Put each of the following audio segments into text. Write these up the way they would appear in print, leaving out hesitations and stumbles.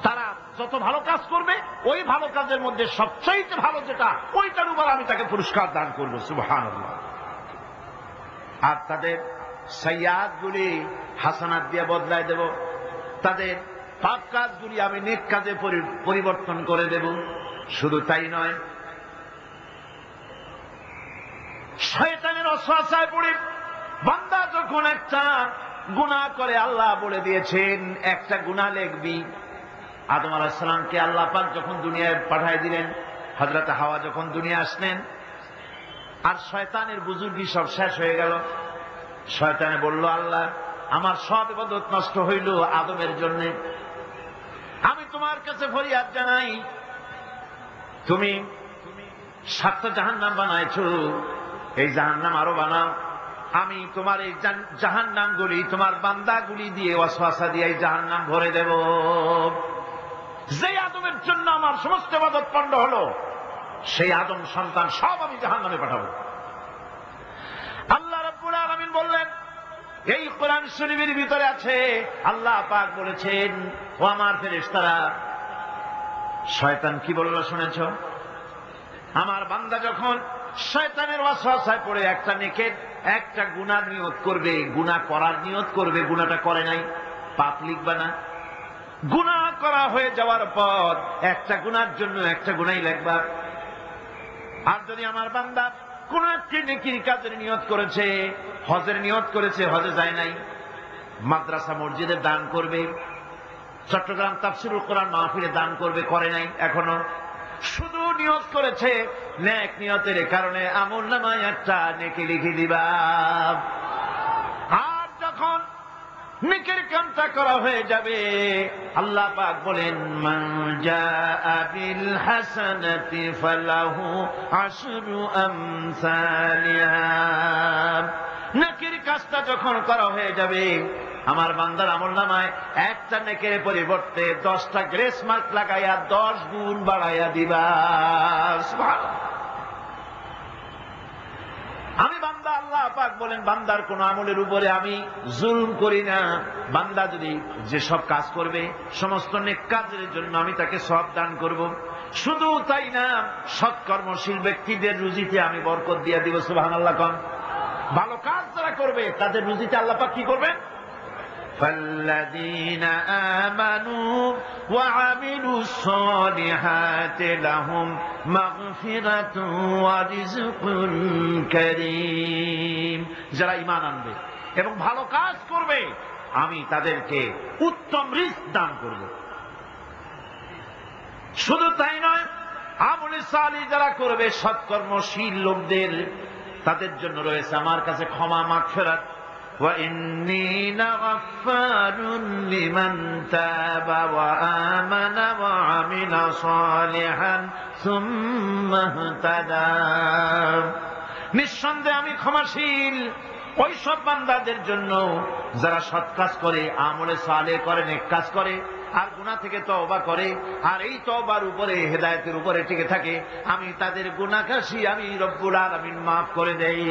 তারা যত ভালো কাজ করবে ওই ভালো কাজের মধ্যে সবচাইতে ভালো যেটা ওইটার উপর আমি তাকে পুরস্কার দান করবো। সুবহানাল্লাহ। আর তাদের সাইয়্যাত গুলি হাসানাত দিয়ে বদলায় দেব, তাদের পাপ কাজগুলি আমি নেক কাজে পরিবর্তন করে দেব। শুধু তাই নয়, শয়তানের ওয়াসওয়াসায় পড়ে বান্দা যখন একটা গুনাহ করে, আল্লাহ বলে দিয়েছেন একটা গুনাহ লিখবি। আদম আলাইহিস সালামকে আল্লাহ পাক যখন দুনিয়ায় পাঠিয়ে দিলেন, হযরত হাওয়া যখন দুনিয়া আসলেন, আর শয়তানের বুজুর্গি সব শেষ হয়ে গেল। শয়তানে বলল, আল্লাহ আমার সব ইবাদত নষ্ট হইল আদমের জন্য। আমি তোমার কাছে ফরিয়াদ জানাই, তুমি 7টা জাহান্নাম বানাইছো, এই জাহান্নাম আরো বানাও। আমি তোমার এই জাহান্নামগুলি তোমার বান্দাগুলি দিয়ে ওয়াসওয়াসা দিয়ে এই জাহান্নাম ভরে দেব। যে আদমের জন্য আমার সমস্ত ইবাদত পণ্ড হলো, সেই আদম সন্তান সব আমি জাহান্নামে পাঠাবো। আল্লাহ রাব্বুল আলামিন বললেন, এই কোরআন শরীফের ভিতরে আছে, আল্লাহ পাক বলেছেন, ও আমার ফেরেশতারা, শয়তান কি বলল শুনেছ? আমার বান্দা যখন শয়তানের ওয়াসওয়াসায় পড়ে একটা নেকের একটা গুনাহ নিয়ত করবে, গুনাহ করার নিয়ত করবে, গুনাহটা করে নাই, পাপ লিখবা না। গুনাহ করা হয়ে যাওয়ার পর একটা গুনার জন্য একটা গুনাহই লিখবা। আর যদি আমার বান্দা কোন একটি নেকির কাজের নিয়ত করেছে, হজের নিয়ত করেছে, হজে যায় নাই, মাদ্রাসা মসজিদে দান করবে, চট্টগ্রাম তাফসীরুল কোরআন মাহফিলে দান করবে, করে নাই এখনো, শুধু নিয়ত করেছে, নেক নিয়তের কারণে আমলনামায় একটা নেকি লিখে দিবা। আর যখন নেকের কামটা করা হয়ে যাবে, আল্লাহ পাক বলেন, মান জাআ বিল হাসানাতি ফালাহু আশরু আমসালিহা। নেকের কাজটা যখন করা হয়ে যাবে, আমার বান্দার আমলনামায় একটা নেকের পরিবর্তে 10টা গ্রেস মার্ক লাগাইয়া 10 গুণ বাড়াইয়া দিবা। সুবহানাল্লাহ। আমি বান্দা, আল্লাহ পাক বলেন, বান্দার কোন আমলের উপরে আমি জুলুম করি না। বান্দা যদি যে সব কাজ করবে, সমস্ত নেক কাজের জন্য আমি তাকে সওয়াব দান করব। শুধু তাই না, সৎকর্মশীল ব্যক্তিদের রুজিতে আমি বরকত দিয়ে দিব। সুবহানাল্লাহ। কোন ভালো কাজ যারা করবে তাদের রুজিতে আল্লাহ পাক কি করবেন? فالذين آمنوا وعملوا الصالحات لهم مغفرة ورزق كريم। যারা ঈমান আনবে এবং ভালো কাজ করবে, আমি তাদেরকে উত্তম রিজক দান করব। শুধু তাই নয়, আমলে সালিহ যারা করবে, সৎকর্মশীল লোকদের, তাদের জন্য রয়েছে আমার কাছে ক্ষমা, মাগফিরাত। وَإِنِّي لَغَفَّارٌ لِمَنْ تَابَ وَآمَنَ وَعَمِلَ صَالِحًا ثُمَّ اهْتَدَى। নিঃসন্দেহে আমি ক্ষমাশীল ওই সব বান্দাদের জন্য যারা সৎ কাজ করে, আমলে সালেহ করে, নেক কাজ করে, আর গুনাহ থেকে তওবা করে, আর এই তওবার উপরে, হেদায়েতের উপরে টিকে থাকে। আমি তাদের গুনাহ খাসি আমি রব্বুল আলামিন মাফ করে দেই,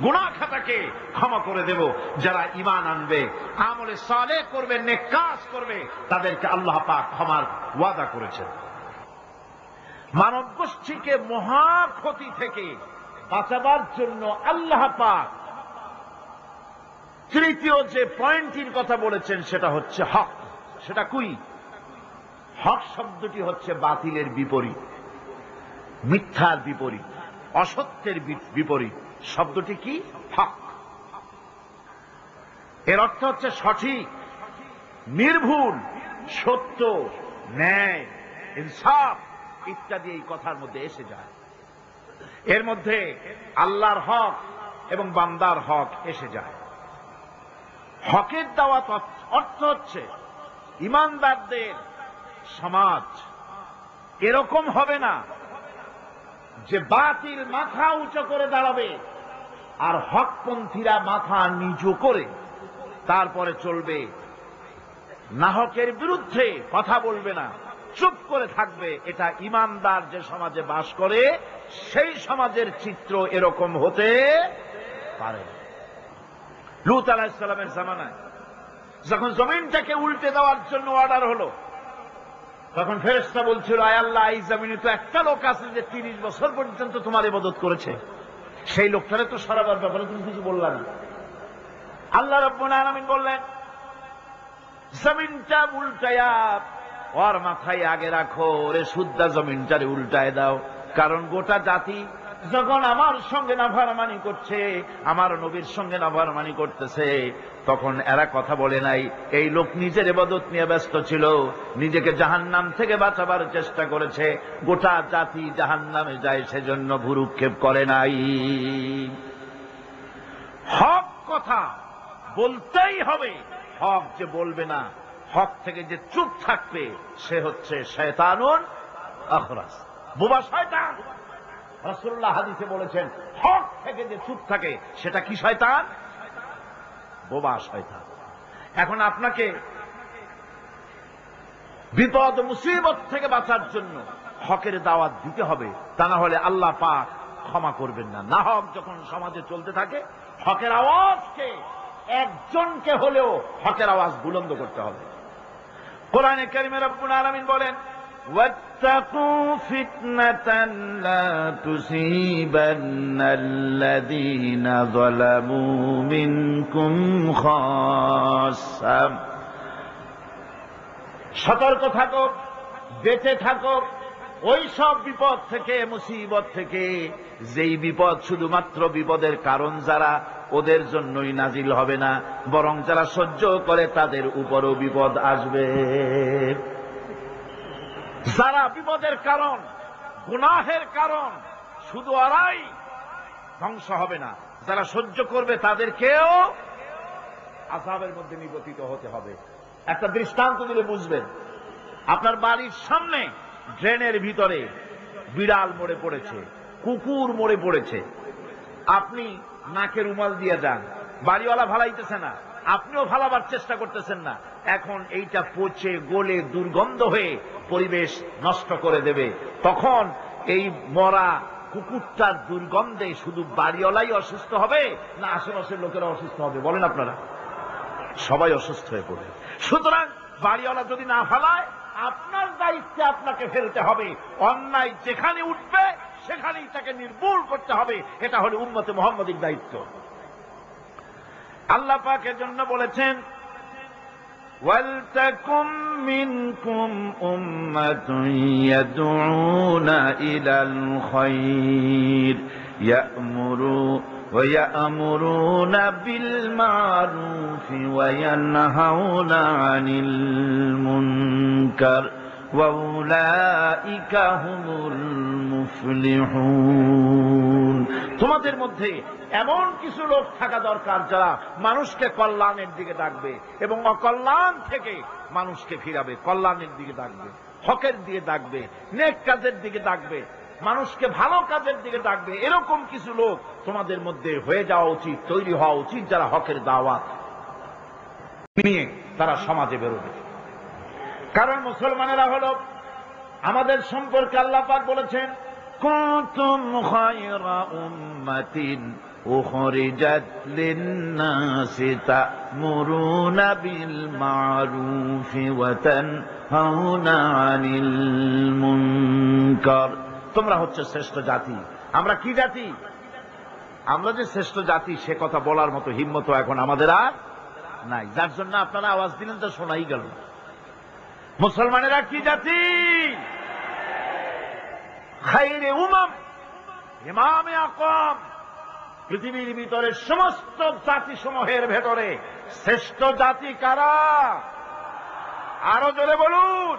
গুনাহ খাতাকে ক্ষমা করে দেব। যারা ঈমান আনবে, আমলে সালেহ করবে, নেক কাজ করবে, তাদেরকে আল্লাহ পাক ক্ষমার ওয়াদা করেছেন। মানব গোষ্ঠীকে মহা ক্ষতি থেকে বাঁচাবার জন্য আল্লাহ পাক তৃতীয় যে পয়েন্টের কথা বলেছেন সেটা হচ্ছে হক। সেটা কুই? হক শব্দটি হচ্ছে বাতিলের বিপরীত, মিথ্যার বিপরীত, অসত্যের বিপরীত। শব্দটি কি? হক। এর অর্থ হচ্ছে সঠিক, নির্ভুল, সত্য, ন্যায়, ইনসাফ ইত্যাদি এই কথার মধ্যে এসে যায়। এর মধ্যে আল্লাহর হক এবং বান্দার হক এসে যায়। হকের দাওয়াত অর্থ হচ্ছে ঈমানদারদের সমাজ এরকম হবে না যে বাতিল মাথা উঁচু করে দাঁড়াবে আর হকপন্থীরা মাথা নিচু করে তারপরে চলবে, নাহকের বিরুদ্ধে কথা বলবে না, চুপ করে থাকবে। এটা ঈমানদার যে সমাজে বাস করে সেই সমাজের চিত্র এরকম হতে পারে। লূত আলাইহিস সালামের জামানায় যখন জমিনটাকে উল্টে দেওয়ার জন্য অর্ডার হলো, তখন ফেরেশতা বলছিল, আয় আল্লাহ, এই জমিনে তো একটা লোক আছে যে 30 বছর পর্যন্ত তোমার ইবাদত করেছে, সেই লোকটারে তো সরাবার ব্যাপারে তুমি কিছু বললা না। আল্লাহ রাব্বুল আলামিন বললেন, জমিনটা উল্টায়া ওর মাথায় আগে রাখো, ওরে শুদ্ধা জমিনটারে উল্টায় দাও। কারণ গোটা জাতি যখন আমার সঙ্গে নাফরমানি করছে, আমার নবীর সঙ্গে নাফরমানি করতেছে, তখন এরা কথা বলে নাই। এই লোক নিজের ইবাদত নিয়ে ব্যস্ত ছিল, নিজেকে জাহান্নাম থেকে বাঁচাবার চেষ্টা করেছে। গোটা জাতি জাহান্নামে যায়, সেজন্য ভুরুক্ষেপ করে নাই। হক কথা বলতেই হবে। হক যে বলবে না, হক থেকে যে চুপ থাকবে, সে হচ্ছে শয়তানুন আখরাস, বোবা শয়তান। রাসূলুল্লাহ হাদিসে বলেছেন, হক থেকে যে চুপ থাকে সেটা কি শয়তান? বোবা শয়তান। এখন আপনাকে বিপদ মুসিবত থেকে বাঁচার জন্য হকের দাওয়াত দিতে হবে, তা না হলে আল্লাহ পাক ক্ষমা করবেন না। না হক যখন সমাজে চলতে থাকে, হকের আওয়াজকে, একজনকে হলেও হকের আওয়াজ বুলন্দ করতে হবে। কোরআনে কারিমে রব্বুল আলামিন বলেন, واتقوا فتنة لا تصيبن الذين ظلموا منكم خاصة। সতর্ক থাকো, বেঁচে থাকো ওই সব বিপদ থেকে, মুসিবত থেকে, যেই বিপদ শুধুমাত্র বিপদের কারণ যারা, ওদের জন্যই নাজিল হবে না, বরং যারা সহ্য করে তাদের উপরও বিপদ আসবে। যারা বিপদের কারণ, গুনাহের কারণ, শুধু ওরাই ধ্বংস হবে না, যারা সহ্য করবে তাদেরকেও আযাবের মধ্যে নিপতিত হতে হবে। একটা দৃষ্টান্ত দিলে বুঝবেন। আপনার বাড়ির সামনে ড্রেনের ভিতরে বিড়াল মরে পড়েছে, কুকুর মরে পড়েছে, আপনি নাকে রুমাল দিয়ে যান, বাড়িওয়ালা ভালাইতেছে না, আপনিও ভালাবার চেষ্টা করতেছেন না। এখন এইটা পচে গলে দুর্গন্ধ হয়ে পরিবেশ নষ্ট করে দেবে। তখন এই মরা কুকুরটার দুর্গন্ধে শুধু বাড়িওয়ালাই অসুস্থ হবে না আশেপাশের লোকেরা অসুস্থ হবে? বলেন আপনারা, সবাই অসুস্থ হয়ে পড়বে। সুতরাং বাড়িওয়ালা যদি না ফেলায়, আপনার দায়িত্বে আপনাকে ফেলতে হবে। অন্যায় যেখানে উঠবে সেখানেই তাকে নির্মূল করতে হবে। এটা হলো উম্মতে মুহাম্মাদির দায়িত্ব। আল্লাহ পাক এর জন্য বলেছেন, ওয়ালতাকুম মিনকুম উম্মাতুন ইয়াদউনা ইলাল খায়র ইয়া'মুরুনা বিল মা'রুফি ওয়া ইয়ানহাউনা আনিল মুনকার ওয়া উলাইকা হুমুল মুফলিহুন। তোমাদের মধ্যে এমন কিছু লোক থাকা দরকার যারা মানুষকে কল্যাণের দিকে ডাকবে এবং অকল্যাণ থেকে মানুষকে ফিরাবে, কল্যাণের দিকে ডাকবে, হকের দিকে ডাকবে, নেক কাজের দিকে ডাকবে, মানুষকে ভালো কাজের দিকে ডাকবে। এরকম কিছু লোক তোমাদের মধ্যে হয়ে যাওয়া উচিত, তৈরি হওয়া উচিত, যারা হকের দাওয়াত নিয়ে তারা সমাজে বেরোবে। কারণ মুসলমানেরা হলো আমাদের সম্পর্কে আল্লাহ পাক বলেছেন, কুনতুম খায়রা উম্মাতিন উখরিজাত লিন-নাসি তা'মুরুনা বিল মা'রুফি ওয়া তানহাউনা আনিল মুনকার। তোমরা হচ্ছে শ্রেষ্ঠ জাতি। আমরা কি জাতি? আমরা যে শ্রেষ্ঠ জাতি সে কথা বলার মতো হিম্মত এখন আমাদের আর নাই, যার জন্য আপনারা আওয়াজ দিলেন তো শোনাই গেল। মুসলমানেরা কি জাতি? খায়রে উমাম, ইমামে আকওয়াম। পৃথিবীর ভিতরে সমস্ত জাতি সমূহের ভেতরে শ্রেষ্ঠ জাতি কারা? আরো জোরে বলুন।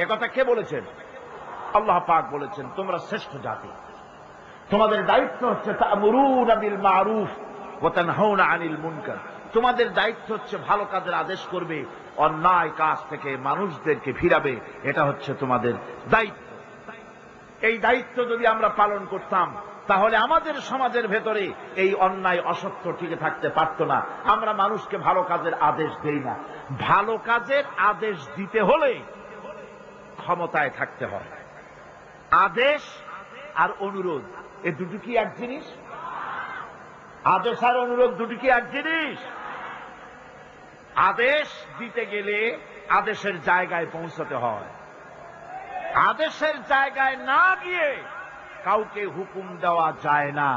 একথা কে বলেছেন? আল্লাহ পাক বলেছেন, তোমরা শ্রেষ্ঠ জাতি। তোমাদের দায়িত্ব হচ্ছে তা'মুরুনা বিল মা'রুফ ওয়া তানহাউনা আনিল মুনকার। তোমাদের দায়িত্ব হচ্ছে ভালো কাজের আদেশ করবে, অন্যায় কাজ থেকে মানুষদেরকে ফিরাবে। এটা হচ্ছে তোমাদের দায়িত্ব। এই দায়িত্ব যদি আমরা পালন করতাম, তাহলে আমাদের সমাজের ভেতরে এই অন্যায় অসত্য টিকে থাকতে পারত না। আমরা মানুষকে ভালো কাজের আদেশ দেই না। ভালো কাজের আদেশ দিতে হলে ক্ষমতায় থাকতে হয়। আদেশ আর অনুরোধ, এ দুটো কি এক জিনিস? আদেশ আর অনুরোধ দুটো কি এক জিনিস? আদেশ দিতে গেলে আদেশের জায়গায় পৌঁছতে হয়। আদেশের জায়গায় না গিয়ে কাউকে হুকুম দেওয়া যায় না,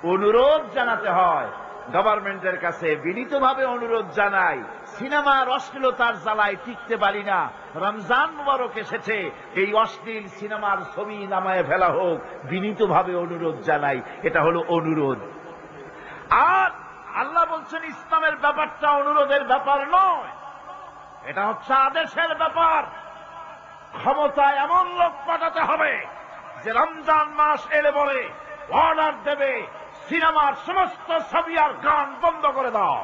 অনুরোধ জানাতে হয়। গভর্নমেন্টের কাছে বিনীতভাবে অনুরোধ জানাই, সিনেমার অশ্লীলতার জ্বালায় টিকতে পারি না, রমজান মুবারক এসেছে, এই অশ্লীল সিনেমার ছবি নামায় ফেলা হোক, বিনীতভাবে অনুরোধ জানাই। এটা হলো অনুরোধ। আর আল্লাহ বলছেন ইসলামের ব্যাপারটা অনুরোধের ব্যাপার নয়, এটা হচ্ছে আদেশের ব্যাপার। ক্ষমতায় এমন লোক পাঠাতে হবে যে রমজান মাস এলে বলে অর্ডার দেবে, সিনেমার সমস্ত ছবি আর গান বন্ধ করে দাও।